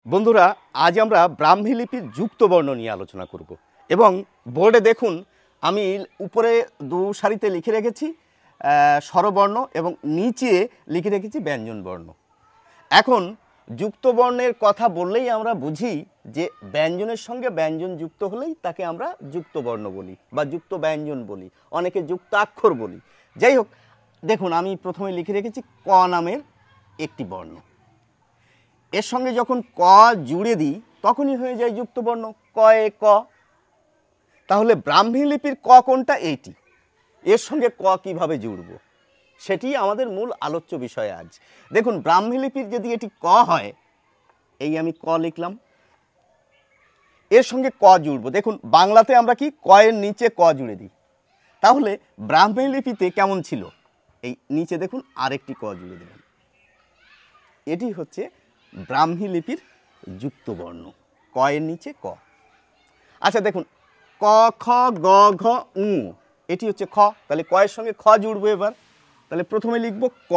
বন্ধুরা, আজ আমরা ব্রাহ্মী লিপির যুক্ত বর্ণ নিয়ে আলোচনা করব এবং বোর্ডে দেখুন আমি উপরে দু সারিতে লিখে রেখেছি স্বরবর্ণ এবং নিচে লিখে রেখেছি ব্যঞ্জন বর্ণ। এখন যুক্ত বর্ণের কথা বললেই আমরা বুঝি যে ব্যঞ্জনের সঙ্গে ব্যঞ্জন যুক্ত হলেই তাকে আমরা যুক্ত বর্ণ বলি বা যুক্ত ব্যঞ্জন বলি, অনেকে যুক্তাক্ষর বলি। যাই হোক, দেখুন আমি প্রথমে লিখে রেখেছি ক নামের একটি বর্ণ। এর সঙ্গে যখন ক জুড়ে দিই তখনই হয়ে যায় যুক্তবর্ণ ক এ ক। তাহলে ব্রাহ্মী লিপির ক কোনটা? এইটি। এর সঙ্গে ক কিভাবে জুড়ব সেটি আমাদের মূল আলোচ্য বিষয় আজ। দেখুন, ব্রাহ্মী লিপির যদি এটি ক হয়, এই আমি ক লিখলাম, এর সঙ্গে ক জুড়ব। দেখুন বাংলাতে আমরা কি ক এর নিচে ক জুড়ে দিই, তাহলে ব্রাহ্মী লিপিতে কেমন ছিল? এই নিচে দেখুন আরেকটি ক জুড়ে দিলাম। এটি হচ্ছে ব্রাহ্মী লিপির যুক্ত বর্ণ, ক এর নিচে ক। আচ্ছা দেখুন, ক খ গ ঘ উ, এটি হচ্ছে খ, তাহলে ক এর সঙ্গে খ জুড়বো। এবার তাহলে প্রথমে লিখব ক,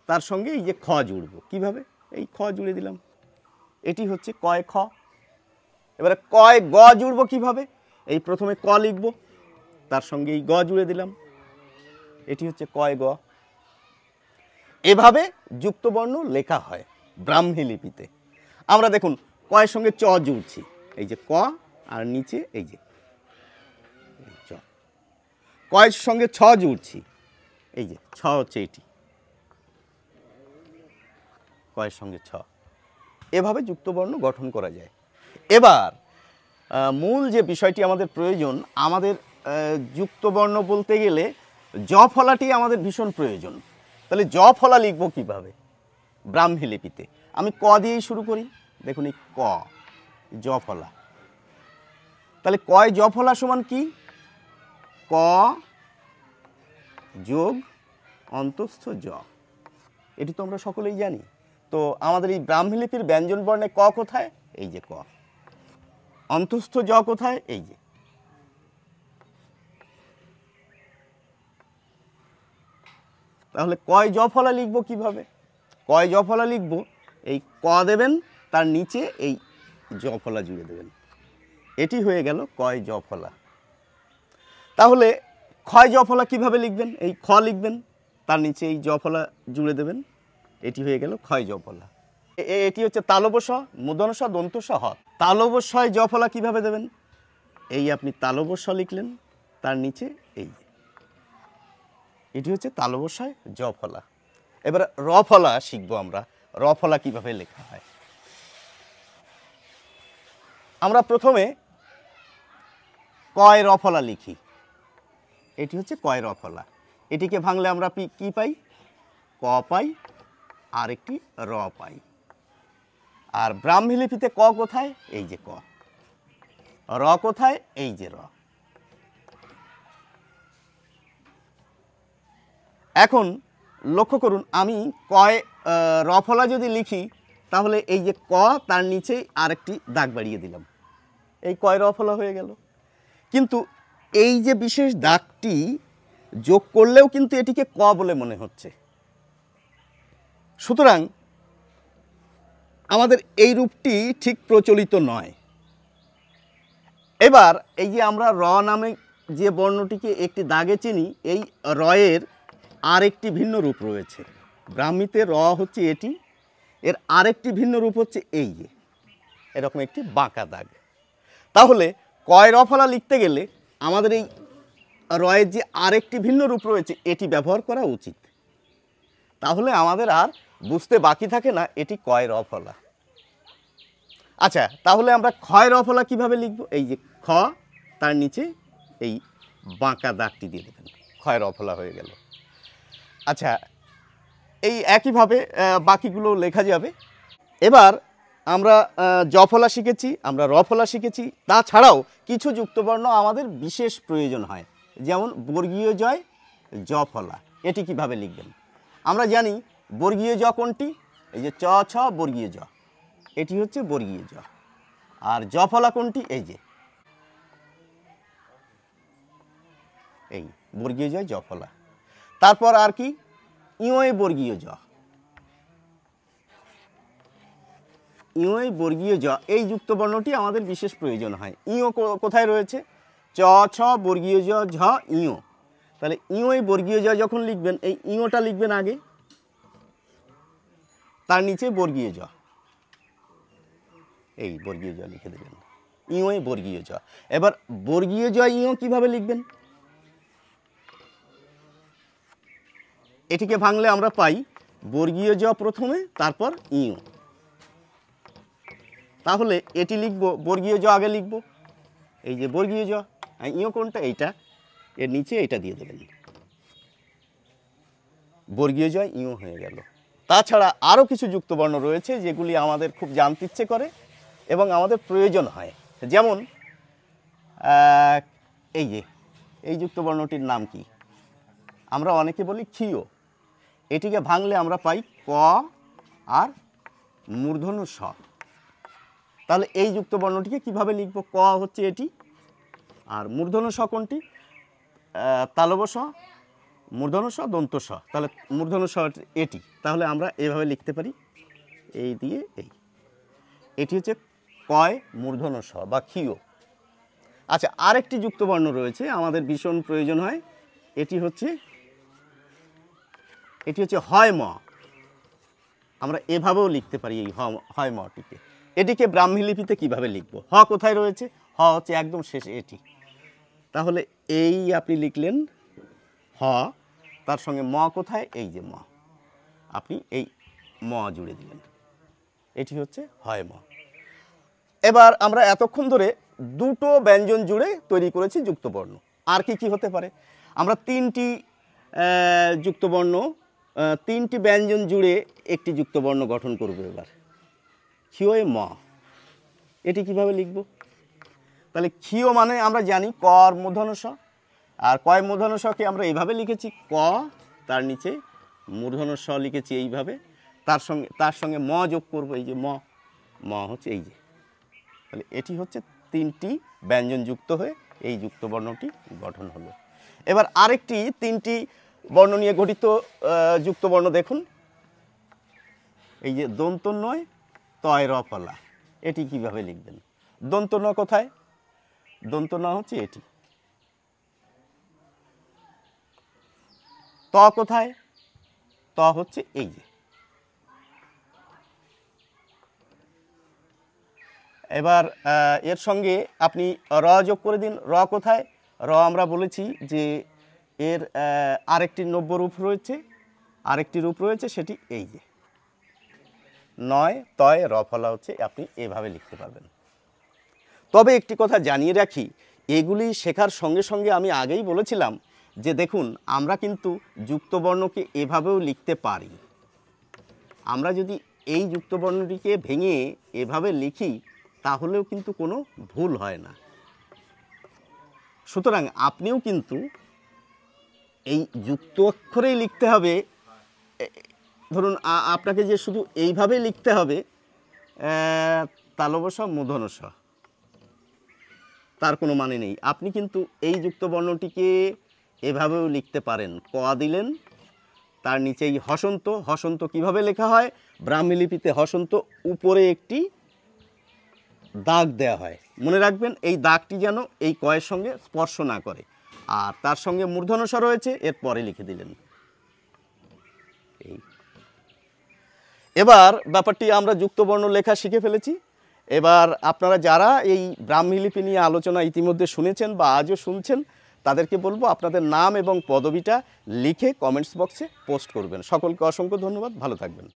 তার সঙ্গে এই যে খ জুড়ব। কিভাবে? এই খ জুড়ে দিলাম, এটি হচ্ছে কয় খ। এবারে কয় গ জুড়ব কিভাবে? এই প্রথমে ক লিখব, তার সঙ্গে এই গ জুড়ে দিলাম, এটি হচ্ছে কয় গ। এভাবে যুক্তবর্ণ লেখা হয় ব্রাহ্মী লিপিতে। আমরা দেখুন কয়ের সঙ্গে চ জুড়ছি, এই যে ক, আর নিচে এই যে চ। কয়ের সঙ্গে ছ জুড়ছি, এই যে ছ হচ্ছে এটি, কয়ের সঙ্গে ছ। এভাবে যুক্তবর্ণ গঠন করা যায়। এবার মূল যে বিষয়টি আমাদের প্রয়োজন, আমাদের যুক্তবর্ণ বলতে গেলে জ ফলাটি আমাদের ভীষণ প্রয়োজন। তাহলে জ ফলা লিখব কিভাবে ব্রাহ্মী লিপিতে? আমি ক দিয়েই শুরু করি। দেখুন এই ক, জ ফলা। তাহলে কয় জ ফলা সমান কি? ক যোগ অন্তস্থ জ। এটি তো আমরা সকলেই জানি। তো আমাদের এই ব্রাহ্মী লিপির ব্যঞ্জন বর্ণে ক কোথায়? এই যে ক। অন্তস্থ জ কোথায়? এই যে। তাহলে কয় জ ফলা লিখব কিভাবে? কয় জ ফলা লিখব, এই ক দেবেন, তার নিচে এই জ ফলা জুড়ে দেবেন, এটি হয়ে গেল কয় জ ফলা। তাহলে ক্ষয় জ ফলা কিভাবে লিখবেন? এই খ লিখবেন, তার নিচে এই জ ফলা জুড়ে দেবেন, এটি হয়ে গেল ক্ষয় জ ফলা। এটি হচ্ছে তালবশ, মূর্ধন্য ষ, দন্ত স, হ। তালবস্যয় জ ফলা কিভাবে দেবেন? এই আপনি তালবস্য লিখলেন, তার নিচে এই, এটি হচ্ছে তালবস্যয় জ ফলা। এবার র ফলা শিখবো আমরা। র ফলা কিভাবে লেখা হয়? আমরা প্রথমে কয় র ফলা লিখি, এটি হচ্ছে কয় র ফলা। এটিকে ভাঙলে আমরা কি পাই? ক পাই, আর একটি র পাই। আর ব্রাহ্মী লিপিতে ক কোথায়? এই যে ক। র কোথায়? এই যে র। এখন লক্ষ্য করুন, আমি কয় র ফলা যদি লিখি, তাহলে এই যে ক, তার নিচেই আরেকটি দাগ বাড়িয়ে দিলাম, এই কয় র ফলা হয়ে গেল। কিন্তু এই যে বিশেষ দাগটি যোগ করলেও কিন্তু এটিকে ক বলে মনে হচ্ছে। সুতরাং আমাদের এই রূপটি ঠিক প্রচলিত নয়। এবার এই যে আমরা র নামে যে বর্ণটিকে একটি দাগে চিনি, এই রয়ের আরেকটি ভিন্ন রূপ রয়েছে। ব্রাহ্মীতে র হচ্ছে এটি, এর আরেকটি ভিন্ন রূপ হচ্ছে এই যে এরকম একটি বাঁকা দাগ। তাহলে কয় র ফলা লিখতে গেলে আমাদের এই রয়ের যে আরেকটি ভিন্ন রূপ রয়েছে এটি ব্যবহার করা উচিত। তাহলে আমাদের আর বুঝতে বাকি থাকে না এটি কয় র ফলা। আচ্ছা, তাহলে আমরা ক্ষয় র ফলা কীভাবে লিখব? এই যে খ, তার নিচে এই বাঁকা দাগটি দিয়ে দেবেন, ক্ষয় র ফলা হয়ে গেল। আচ্ছা, এই একইভাবে বাকিগুলো লেখা যাবে। এবার আমরা জ ফলা শিখেছি, আমরা র ফলা শিখেছি। তাছাড়াও কিছু যুক্তবর্ণ আমাদের বিশেষ প্রয়োজন হয়, যেমন বর্গীয় জয় জ ফলা। এটি কিভাবে লিখবেন? আমরা জানি বর্গীয় জ কোনটি? এই যে চ ছ বর্গীয় জ, এটি হচ্ছে বর্গীয় জ। আর জ ফলা কোনটি? এই যে এই বর্গীয় জয় জ ফলা। তারপর আর কি? ইয়ে বর্গীয় জ, ইঁই বর্গীয় জ এই যুক্ত বর্ণটি আমাদের বিশেষ প্রয়োজন হয়। ইও কোথায় রয়েছে? চ ছ বর্গীয় জ ঝ ইও। তাহলে ইঁই বর্গীয় জ যখন লিখবেন এই ইওটা লিখবেন আগে, তার নিচে বর্গীয় জ, এই বর্গীয় জ লিখে দেবেন, ইঁই বর্গীয় জ। এবার বর্গীয় জ ইও কিভাবে লিখবেন? এটিকে ভাঙলে আমরা পাই বর্গীয় জ প্রথমে, তারপর ইও। তাহলে এটি লিখব, বর্গীয় জ আগে লিখব, এই যে বর্গীয় জ, ইও কোনটা? এইটা, এর নিচে এটা দিয়ে দেবেন, বর্গীয় জ ইও হয়ে গেল। তাছাড়া আরও কিছু যুক্তবর্ণ রয়েছে যেগুলি আমাদের খুব জানতে ইচ্ছে করে এবং আমাদের প্রয়োজন হয়। যেমন এই যে এই যুক্তবর্ণটির নাম কি? আমরা অনেকে বলি ক্ষীয়। এটিকে ভাঙলে আমরা পাই ক আর মূর্ধন্য স। তাহলে এই যুক্তবর্ণটিকে কিভাবে লিখব? ক হচ্ছে এটি, আর মূর্ধন্য স কোনটি? তালব স, মূর্ধন্য স, দন্ত স। তাহলে মূর্ধন্য স এটি, তাহলে আমরা এভাবে লিখতে পারি, এই দিয়ে এই, এটি হচ্ছে কয় মূর্ধন্য স বা ক্ষীয়। আচ্ছা, আরেকটি যুক্তবর্ণ রয়েছে আমাদের ভীষণ প্রয়োজন হয়, এটি হচ্ছে হয় ম। আমরা এভাবেও লিখতে পারি এই হয় মটিকে। এটিকে ব্রাহ্মী লিপিতে কীভাবে লিখব? হ কোথায় রয়েছে? হ হচ্ছে একদম শেষে এটি। তাহলে এই আপনি লিখলেন হ, তার সঙ্গে ম কোথায়? এই যে ম, আপনি এই ম জুড়ে দিলেন, এটি হচ্ছে হয় ম। এবার আমরা এতক্ষণ ধরে দুটো ব্যঞ্জন জুড়ে তৈরি করেছি যুক্তবর্ণ। আর কি কি হতে পারে? আমরা তিনটি যুক্তবর্ণ, তিনটি ব্যঞ্জন জুড়ে একটি যুক্তবর্ণ গঠন করব। এবার ক্ষীয় ম, এটি কিভাবে লিখব? তাহলে ক্ষীয় মানে আমরা জানি কর মূর্ধন্য স, আর কয় মূর্ধন্য সকে আমরা এইভাবে লিখেছি ক, তার নিচে মূর্ধন্য স লিখেছি এইভাবে, তার সঙ্গে ম যোগ করব, এই যে ম হচ্ছে এই যে। তাহলে এটি হচ্ছে তিনটি ব্যঞ্জন যুক্ত হয়ে এই যুক্তবর্ণটি গঠন হলো। এবার আরেকটি তিনটি বর্ণ নিয়ে গঠিত যুক্তবর্ণ দেখুন, এই যে দন্ত নয় তয় র ফলা, এটি কিভাবে লিখবেন? দন্ত ন কোথায়? দন্ত ন হচ্ছে এটি। ত কোথায়? ত হচ্ছে এই যে। এবার এর সঙ্গে আপনি র যোগ করে দিন। র কোথায়? র আমরা বলেছি যে এর আরেকটি নব্য রূপ রয়েছে, আরেকটি রূপ রয়েছে, সেটি এই যে নয় তয় র ফলা হচ্ছে, আপনি এভাবে লিখতে পারবেন। তবে একটি কথা জানিয়ে রাখি, এগুলি শেখার সঙ্গে সঙ্গে আমি আগেই বলেছিলাম যে দেখুন, আমরা কিন্তু যুক্তবর্ণকে এভাবেও লিখতে পারি। আমরা যদি এই যুক্তবর্ণটিকে ভেঙে এভাবে লিখি তাহলেও কিন্তু কোনো ভুল হয় না। সুতরাং আপনিও কিন্তু এই যুক্ত অক্ষরেই লিখতে হবে। ধরুন আপনাকে যে শুধু এইভাবে লিখতে হবে তালব স মূর্ধন্য স, তার কোনো মানে নেই। আপনি কিন্তু এই যুক্তবর্ণটিকে এভাবেও লিখতে পারেন। ক দিলেন, তার নিচেই হসন্ত। হসন্ত কিভাবে লেখা হয়? ব্রাহ্মী লিপিতে হসন্ত উপরে একটি দাগ দেওয়া হয়, মনে রাখবেন এই দাগটি যেন এই কয়ের সঙ্গে স্পর্শ না করে। আর তার সঙ্গে মূর্ধন্য স রয়েছে, এর পরে লিখে দিলেন এই। এবার ব্যাপারটি আমরা যুক্তবর্ণ লেখা শিখে ফেলেছি। এবার আপনারা যারা এই ব্রাহ্মী লিপি নিয়ে আলোচনা ইতিমধ্যে শুনেছেন বা আজও শুনছেন, তাদেরকে বলবো আপনাদের নাম এবং পদবিটা লিখে কমেন্টস বক্সে পোস্ট করবেন। সকলকে অসংখ্য ধন্যবাদ, ভালো থাকবেন।